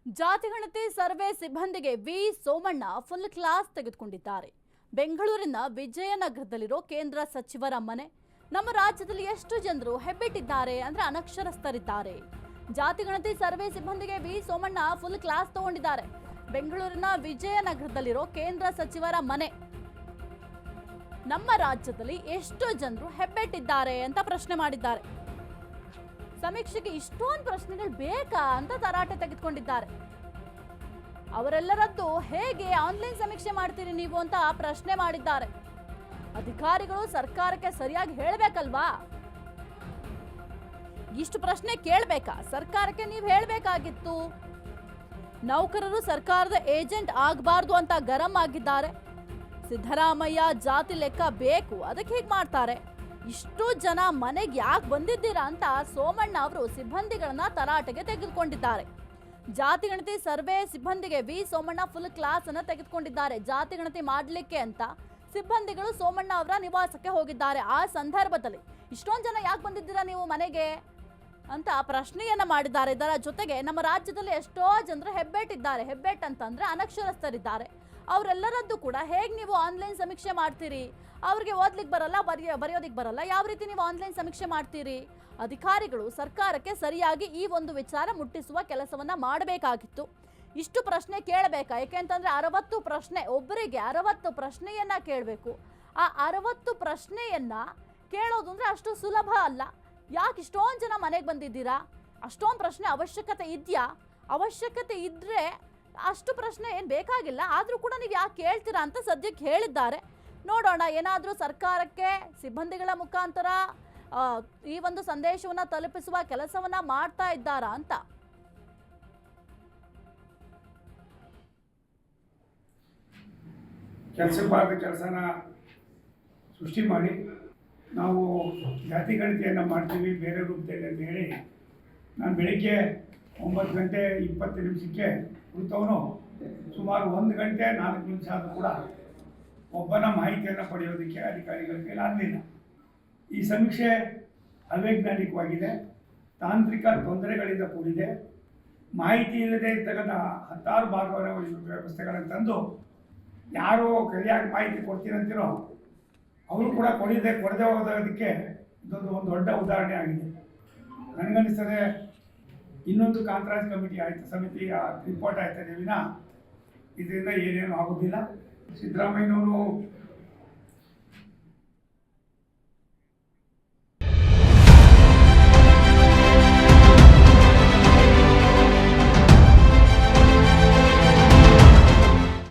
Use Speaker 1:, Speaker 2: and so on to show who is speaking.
Speaker 1: ಜಾತಿಗಣತಿ survey ಸಿಬ್ಬಂದಿಗೆ V Somanna full class ತೆಗೆದುಕೊಂಡಿದ್ದಾರೆ. ಬೆಂಗಳೂರಿನ ವಿಜಯನಗರದಲ್ಲಿರೋ ಕೇಂದ್ರ ಸಚಿವರ ಮನೆ. ನಮ್ಮ ರಾಜ್ಯದಲ್ಲಿ ಎಷ್ಟು ಜನರು ಹೆಬ್ಬೆಟ್ಟಿದ್ದಾರೆ ಅಂದ್ರೆ ಅನಕ್ಷರಸ್ಥರಿದ್ದಾರೆ. ಜಾತಿಗಣತಿ ಸರ್ವೆ ಸಿಬ್ಬಂದಿಗೆ ವಿ ಸೋಮಣ್ಣ ಫುಲ್ ಕ್ಲಾಸ್ ತಗೊಂಡಿದ್ದಾರೆ. ಬೆಂಗಳೂರಿನ ವಿಜಯನಗರದಲ್ಲಿರೋ ಕೇಂದ್ರ ಸಚಿವರ ಮನೆ. ನಮ್ಮ ರಾಜ್ಯದಲ್ಲಿ ಎಷ್ಟು ಜನರು ಹೆಬ್ಬೆಟ್ಟಿದ್ದಾರೆ ಅಂತ ಪ್ರಶ್ನೆ ಮಾಡಿದ್ದಾರೆ. ಸಮೀಕ್ಷೆಗೆ ಇಷ್ಟೊಂದು ಪ್ರಶ್ನೆಗಳು ಬೇಕಾ ಅಂತ ತರಾಟೆ ತೆಗೆದುಕೊಂಡಿದ್ದಾರೆ. ಅವರೆಲ್ಲರದ್ದು ಹೇಗೆ ಆನ್ಲೈನ್ ಸಮೀಕ್ಷೆ ಮಾಡ್ತೀರಿ ನೀವು ಅಂತ ಪ್ರಶ್ನೆ ಮಾಡಿದ್ದಾರೆ. ಅಧಿಕಾರಿಗಳು ಸರ್ಕಾರಕ್ಕೆ ಸರಿಯಾಗಿ ಹೇಳಬೇಕಲ್ವಾ? ಇಷ್ಟು ಪ್ರಶ್ನೆ ಕೇಳಬೇಕಾ? ಸರ್ಕಾರಕ್ಕೆ ನೀವು ಹೇಳಬೇಕಾಗಿತ್ತು. ನೌಕರರು ಸರ್ಕಾರದ ಏಜೆಂಟ್ ಆಗಬಾರ್ದು ಅಂತ ಗರಂ ಆಗಿದ್ದಾರೆ. ಸಿದ್ದರಾಮಯ್ಯ ಜಾತಿ ಲೆಕ್ಕ ಬೇಕು, ಅದಕ್ಕೆ ಹೀಗೆ ಮಾಡ್ತಾರೆ. ಇಷ್ಟು ಜನ ಮನೆಗೆ ಯಾಕೆ ಬಂದಿದ್ದೀರಾ ಅಂತ ಸೋಮಣ್ಣ ಅವರು ಸಿಬ್ಬಂದಿಗಳನ್ನ ತರಾಟೆಗೆ ತೆಗೆದುಕೊಂಡಿದ್ದಾರೆ. ಜಾತಿಗಣತಿ ಸರ್ವೆ ಸಿಬ್ಬಂದಿಗೆ ವಿ ಸೋಮಣ್ಣ ಫುಲ್ ಕ್ಲಾಸ್ ಅನ್ನ ತೆಗೆದುಕೊಂಡಿದ್ದಾರೆ. ಜಾತಿಗಣತಿ ಮಾಡಲಿಕ್ಕೆ ಅಂತ ಸಿಬ್ಬಂದಿಗಳು ಸೋಮಣ್ಣ ಅವರ ನಿವಾಸಕ್ಕೆ ಹೋಗಿದ್ದಾರೆ. ಆ ಸಂದರ್ಭದಲ್ಲಿ ಇಷ್ಟೊಂದು ಜನ ಯಾಕೆ ಬಂದಿದ್ದೀರಾ ನೀವು ಮನೆಗೆ ಅಂತ ಪ್ರಶ್ನೆಯನ್ನ ಮಾಡಿದ್ದಾರೆ. ಇದರ ಜೊತೆಗೆ ನಮ್ಮ ರಾಜ್ಯದಲ್ಲಿ ಎಷ್ಟೋ ಜನರು ಹೆಬ್ಬೆಟ್ಟಿದ್ದಾರೆ. ಹೆಬ್ಬೆಟ್ ಅಂತಂದ್ರೆ ಅನಕ್ಷರಸ್ಥರಿದ್ದಾರೆ. ಅವರೆಲ್ಲರದ್ದು ಕೂಡ ಹೇಗೆ ನೀವು ಆನ್ಲೈನ್ ಸಮೀಕ್ಷೆ ಮಾಡ್ತೀರಿ? ಅವ್ರಿಗೆ ಓದ್ಲಿಕ್ಕೆ ಬರಲ್ಲ, ಬರೆಯೋದಿಕ್ಕೆ ಬರಲ್ಲ, ಯಾವ ರೀತಿ ನೀವು ಆನ್ಲೈನ್ ಸಮೀಕ್ಷೆ ಮಾಡ್ತೀರಿ? ಅಧಿಕಾರಿಗಳು ಸರ್ಕಾರಕ್ಕೆ ಸರಿಯಾಗಿ ಈ ಒಂದು ವಿಚಾರ ಮುಟ್ಟಿಸುವ ಕೆಲಸವನ್ನ ಮಾಡಬೇಕಾಗಿತ್ತು. ಇಷ್ಟು ಪ್ರಶ್ನೆ ಕೇಳಬೇಕಾ? ಯಾಕೆಂತಂದ್ರೆ 60 ಪ್ರಶ್ನೆ, ಒಬ್ಬರಿಗೆ 60 ಪ್ರಶ್ನೆಯನ್ನ ಕೇಳಬೇಕು. ಆ 60 ಪ್ರಶ್ನೆಯನ್ನ ಕೇಳೋದು ಅಂದ್ರೆ ಅಷ್ಟು ಸುಲಭ ಅಲ್ಲ. ಯಾಕೆ ಇಷ್ಟೊಂದು ಜನ ಮನೆಗೆ ಬಂದಿದ್ದೀರಾ? ಅಷ್ಟೊಂದು ಪ್ರಶ್ನೆ ಅವಶ್ಯಕತೆ ಇದೆಯಾ? ಅವಶ್ಯಕತೆ ಇದ್ರೆ ಅಷ್ಟು ಪ್ರಶ್ನೆ ಏನು ಬೇಕಾಗಿಲ್ಲ. ಆದರೂ ಕೂಡ ನೀವು ಯಾಕೆ ಕೇಳ್ತೀರಾ ಅಂತ ಸದ್ಯಕ್ಕೆ ಹೇಳಿದ್ದಾರೆ. ನೋಡೋಣ, ಏನಾದರೂ ಸರ್ಕಾರಕ್ಕೆ ಸಿಬ್ಬಂದಿಗಳ ಮುಖಾಂತರ ಈ ಒಂದು ಸಂದೇಶವನ್ನ ತಲುಪಿಸುವ ಕೆಲಸವನ್ನ ಮಾಡ್ತಾ ಇದ್ದಾರಾ ಅಂತ.
Speaker 2: ಕೆಲಸನ ಸೃಷ್ಟಿ ಮಾಡಿ ನಾವು ಜಾತಿ ಗಣತಿಯನ್ನು ಮಾಡ್ತೀವಿ ಬೇರೆ ರೂಪದಲ್ಲಿ ಅಂತ ಹೇಳಿ ನಾನು ಬೆಳಿಗ್ಗೆ 9 ಗಂಟೆ 20 ನಿಮಿಷಕ್ಕೆ ಕುಳಿತವನು ಸುಮಾರು 1 ಗಂಟೆ 4 ನಿಮಿಷ ಆದರೂ ಕೂಡ ಒಬ್ಬನ ಮಾಹಿತಿಯನ್ನು ಪಡೆಯೋದಕ್ಕೆ ಅಧಿಕಾರಿಗಳ ಕೈಲಿ ಆಗಲಿಲ್ಲ. ಈ ಸಮೀಕ್ಷೆ ಅವೈಜ್ಞಾನಿಕವಾಗಿದೆ, ತಾಂತ್ರಿಕ ತೊಂದರೆಗಳಿಂದ ಕೂಡಿದೆ. ಮಾಹಿತಿ ಇಲ್ಲದೆ ಇರ್ತಕ್ಕಂಥ 10 ಭಾಗವಹಿಸುವ ವ್ಯವಸ್ಥೆಗಳನ್ನು ತಂದು ಯಾರು ಕೈಯಾಗಿ ಮಾಹಿತಿ ಕೊಡ್ತೀರಂತೀರೋ ಅವರು ಕೂಡ ಕೊಡದೆ ಹೋಗೋದಕ್ಕೆ ಇದೊಂದು ದೊಡ್ಡ ಉದಾಹರಣೆ ಆಗಿದೆ. ನನಗನ್ನಿಸ್ತದೆ ಇನ್ನೊಂದು ಕಾಂತರಾಜ್ ಕಮಿಟಿ ಆಯ್ತು, ಸಮಿತಿಯ ರಿಪೋರ್ಟ್ ಆಯ್ತದೆ ವಿನ ಇದರಿಂದ ಏನೇನು ಆಗೋದಿಲ್ಲ. ಸಿದ್ದರಾಮಯ್ಯನವರು